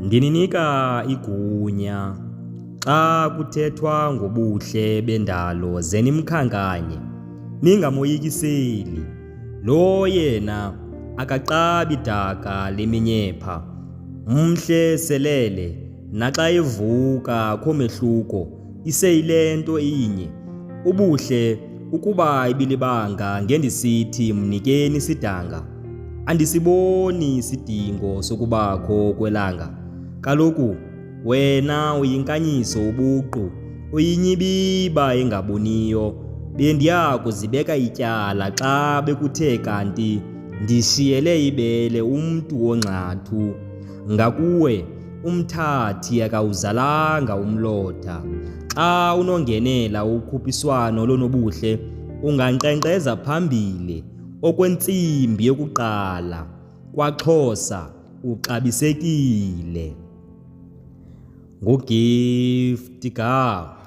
Ndininika igunya xa kuthethwa ngobuhle bendalo ze nimkhankanye, ningamoyikiseli. Lo yena akaqabi daka leminyepha, mhle selele, naxa evuka akho mehluko, iseyile nto inye. Ubuhle ukuba ibilibanga ngendisithi mnikeni isidanga, andisiboni isidingo sokubakho kwelanga. Kaloku wena uyinkanyiso ubuqu, uyinyibiba engaboniyo. Bendiya kuzibeka ityala xa bekuthe kanti ndishiyele ibele umntu wongxathu. Ngakuwe umthathi akawuzalanga umlotha. Xa unongenela ukhuphiswano lonobuhle, ungankqenkqeza phambili okwentsimbi yokuqala kwaXhosa uxabisekile. nguGift Gab.